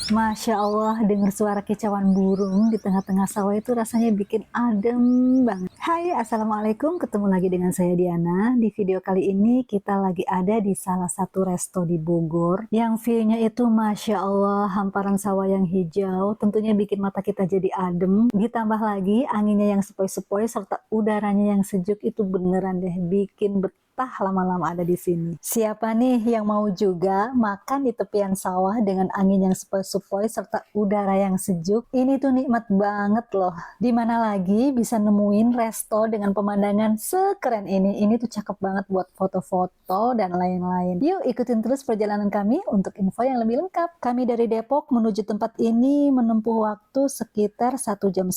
Masya Allah, dengar suara kicauan burung di tengah-tengah sawah itu rasanya bikin adem banget. Hai, Assalamualaikum, ketemu lagi dengan saya Diana. Di video kali ini kita lagi ada di salah satu resto di Bogor, yang view-nya itu Masya Allah, hamparan sawah yang hijau, tentunya bikin mata kita jadi adem. Ditambah lagi anginnya yang sepoi-sepoi serta udaranya yang sejuk itu beneran deh bikin betah lama-lama ada di sini. Siapa nih yang mau juga makan di tepian sawah dengan angin yang sepoi-sepoi serta udara yang sejuk? Ini tuh nikmat banget loh. Dimana lagi bisa nemuin resto dengan pemandangan sekeren ini? Ini tuh cakep banget buat foto-foto dan lain-lain. Yuk ikutin terus perjalanan kami untuk info yang lebih lengkap. Kami dari Depok menuju tempat ini menempuh waktu sekitar 1,5 jam.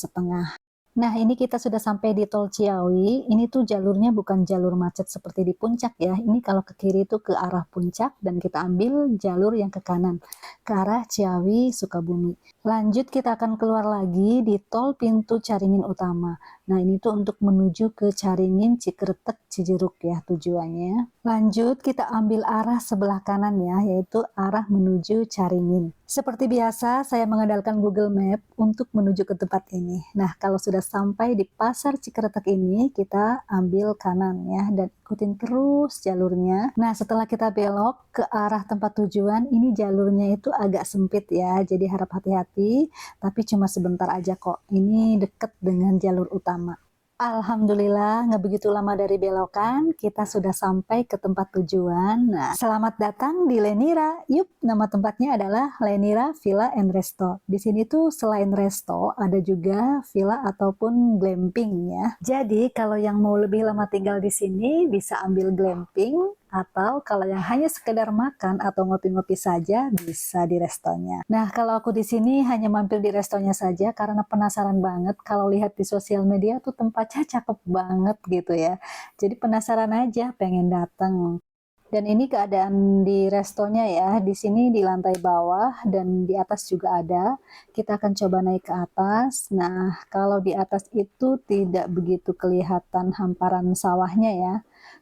Nah, ini kita sudah sampai di Tol Ciawi. Ini tuh jalurnya bukan jalur macet seperti di Puncak ya. Ini kalau ke kiri itu ke arah Puncak dan kita ambil jalur yang ke kanan, ke arah Ciawi, Sukabumi. Lanjut kita akan keluar lagi di Tol Pintu Caringin Utama. Nah, ini tuh untuk menuju ke Caringin, Cikretek, Cijeruk ya tujuannya. Lanjut kita ambil arah sebelah kanan ya, yaitu arah menuju Caringin. Seperti biasa, saya mengandalkan Google Map untuk menuju ke tempat ini. Nah, kalau sudah sampai di Pasar Cikretek ini, kita ambil kanan ya, dan ikutin terus jalurnya. Nah, setelah kita belok ke arah tempat tujuan, ini jalurnya itu agak sempit ya, jadi harap hati-hati, tapi cuma sebentar aja kok. Ini deket dengan jalur utama. Alhamdulillah, nggak begitu lama dari belokan, kita sudah sampai ke tempat tujuan. Nah, selamat datang di Lenira. Yup, nama tempatnya adalah Lenira Villa and Resto. Di sini tuh selain resto, ada juga villa ataupun glamping ya. Jadi, kalau yang mau lebih lama tinggal di sini, bisa ambil glamping, atau kalau yang hanya sekedar makan atau ngopi-ngopi saja bisa di restonya. Nah, kalau aku di sini hanya mampir di restonya saja karena penasaran banget kalau lihat di sosial media tuh tempatnya cakep banget gitu ya. Jadi penasaran aja pengen datang. Dan ini keadaan di restonya ya. Di sini di lantai bawah dan di atas juga ada. Kita akan coba naik ke atas. Nah, kalau di atas itu tidak begitu kelihatan hamparan sawahnya ya.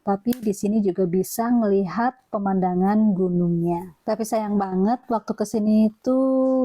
Tapi di sini juga bisa melihat pemandangan gunungnya. Tapi sayang banget waktu kesini itu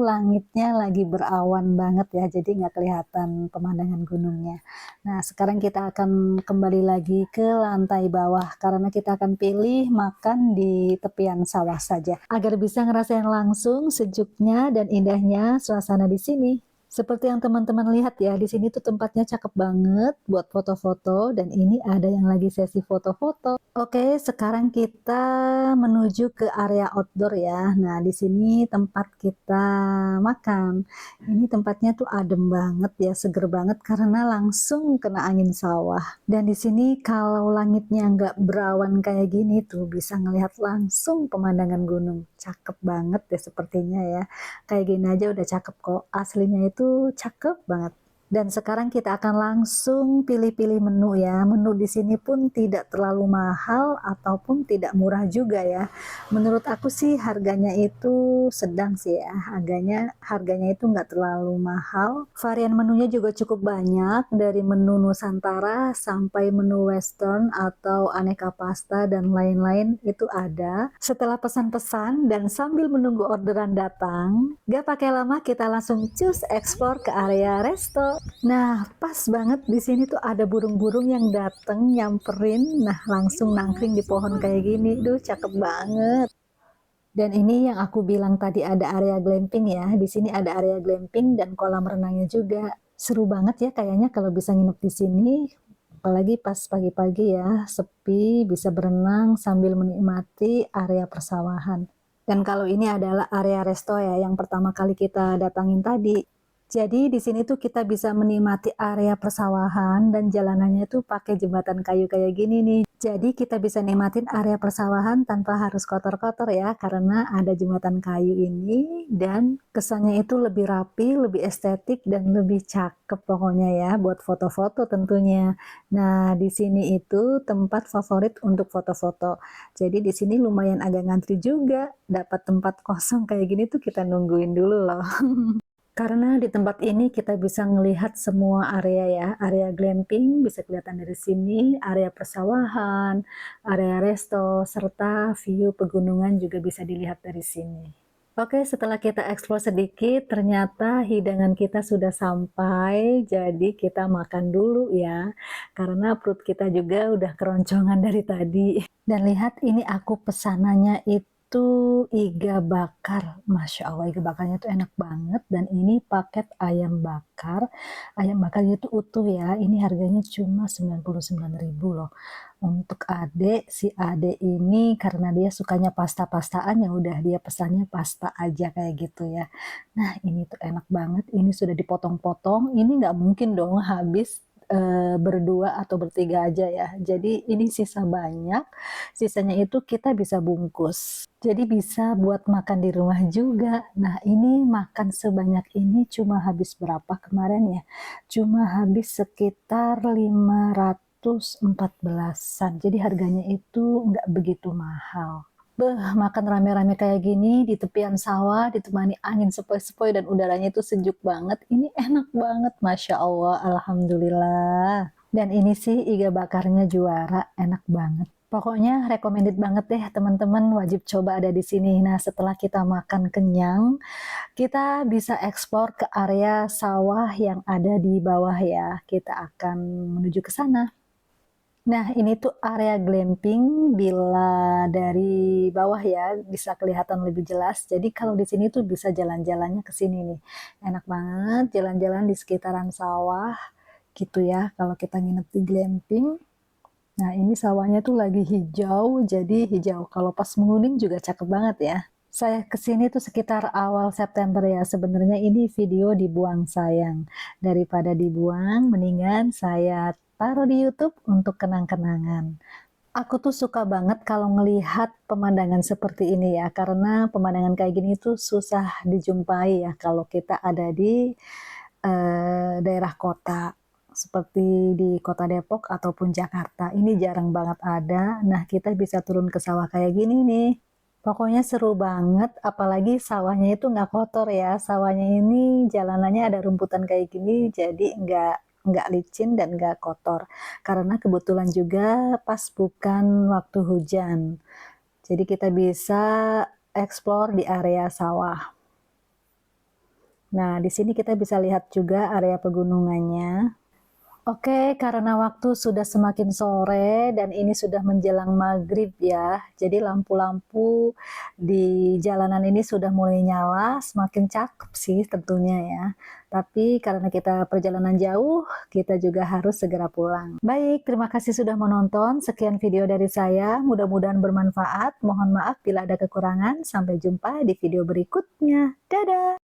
langitnya lagi berawan banget ya. Jadi nggak kelihatan pemandangan gunungnya. Nah, sekarang kita akan kembali lagi ke lantai bawah karena kita akan pilih makan di tepian sawah saja agar bisa ngerasain langsung sejuknya dan indahnya suasana di sini. Seperti yang teman-teman lihat ya, di sini tuh tempatnya cakep banget buat foto-foto dan ini ada yang lagi sesi foto-foto. Oke, sekarang kita menuju ke area outdoor ya. Nah, di sini tempat kita makan. Ini tempatnya tuh adem banget ya, seger banget karena langsung kena angin sawah. Dan di sini kalau langitnya nggak berawan kayak gini tuh bisa ngelihat langsung pemandangan gunung. Cakep banget deh sepertinya ya. Kayak gini aja udah cakep kok. Aslinya itu cakep banget. Dan sekarang kita akan langsung pilih-pilih menu ya. Menu di sini pun tidak terlalu mahal ataupun tidak murah juga ya. Menurut aku sih harganya itu sedang sih ya. Harganya itu nggak terlalu mahal. Varian menunya juga cukup banyak dari menu Nusantara sampai menu Western atau aneka pasta dan lain-lain itu ada. Setelah pesan-pesan dan sambil menunggu orderan datang, gak pakai lama kita langsung cus explore ke area resto. Nah, pas banget di sini tuh ada burung-burung yang dateng nyamperin. Nah, langsung nangkring di pohon kayak gini. Duh, cakep banget. Dan ini yang aku bilang tadi ada area glamping ya. Di sini ada area glamping dan kolam renangnya juga. Seru banget ya kayaknya kalau bisa nginep di sini. Apalagi pas pagi-pagi ya, sepi, bisa berenang sambil menikmati area persawahan. Dan kalau ini adalah area resto ya, yang pertama kali kita datangin tadi. Jadi di sini tuh kita bisa menikmati area persawahan dan jalanannya tuh pakai jembatan kayu kayak gini nih. Jadi kita bisa nikmatin area persawahan tanpa harus kotor-kotor ya, karena ada jembatan kayu ini dan kesannya itu lebih rapi, lebih estetik dan lebih cakep pokoknya ya buat foto-foto tentunya. Nah, di sini itu tempat favorit untuk foto-foto. Jadi di sini lumayan agak ngantri juga, dapat tempat kosong kayak gini tuh kita nungguin dulu loh. Karena di tempat ini kita bisa melihat semua area ya, area glamping bisa kelihatan dari sini, area persawahan, area resto, serta view pegunungan juga bisa dilihat dari sini. Oke, setelah kita eksplor sedikit, ternyata hidangan kita sudah sampai, jadi kita makan dulu ya, karena perut kita juga udah keroncongan dari tadi. Dan lihat ini aku pesanannya itu iga bakar, Masya Allah iga bakarnya itu enak banget, dan ini paket ayam bakarnya itu utuh ya, ini harganya cuma 99.000 loh. Untuk adek, si adek ini karena dia sukanya pasta-pastaan, ya udah dia pesannya pasta aja kayak gitu ya. Nah ini tuh enak banget, ini sudah dipotong-potong, ini nggak mungkin dong habis, berdua atau bertiga aja ya. Jadi ini sisa banyak, sisanya itu kita bisa bungkus. Jadi bisa buat makan di rumah juga. Nah ini makan sebanyak ini cuma habis berapa kemarin ya? Cuma habis sekitar 514-an, jadi harganya itu nggak begitu mahal. Beh, makan rame-rame kayak gini di tepian sawah, ditemani angin sepoi-sepoi dan udaranya itu sejuk banget, ini enak banget, Masya Allah, Alhamdulillah. Dan ini sih iga bakarnya juara, enak banget. Pokoknya recommended banget deh teman-teman, wajib coba ada di sini. Nah setelah kita makan kenyang, kita bisa eksplor ke area sawah yang ada di bawah ya, kita akan menuju ke sana. Nah, ini tuh area glamping bila dari bawah ya, bisa kelihatan lebih jelas. Jadi kalau di sini tuh bisa jalan-jalannya ke sini nih. Enak banget jalan-jalan di sekitaran sawah gitu ya, kalau kita nginep di glamping. Nah, ini sawahnya tuh lagi hijau, jadi hijau. Kalau pas menguning juga cakep banget ya. Saya kesini tuh sekitar awal September ya, sebenarnya ini video dibuang sayang. Daripada dibuang, mendingan saya taruh di YouTube untuk kenang-kenangan. Aku tuh suka banget kalau ngelihat pemandangan seperti ini ya, karena pemandangan kayak gini tuh susah dijumpai ya kalau kita ada di daerah kota, seperti di kota Depok ataupun Jakarta. Ini jarang banget ada. Nah, kita bisa turun ke sawah kayak gini nih. Pokoknya seru banget, apalagi sawahnya itu nggak kotor ya. Sawahnya ini jalanannya ada rumputan kayak gini, jadi nggak licin dan nggak kotor. Karena kebetulan juga pas bukan waktu hujan. Jadi kita bisa eksplor di area sawah. Nah, di sini kita bisa lihat juga area pegunungannya. Oke, karena waktu sudah semakin sore dan ini sudah menjelang maghrib ya, jadi lampu-lampu di jalanan ini sudah mulai nyala, semakin cakep sih tentunya ya. Tapi karena kita perjalanan jauh, kita juga harus segera pulang. Baik, terima kasih sudah menonton. Sekian video dari saya, mudah-mudahan bermanfaat. Mohon maaf bila ada kekurangan. Sampai jumpa di video berikutnya. Dadah!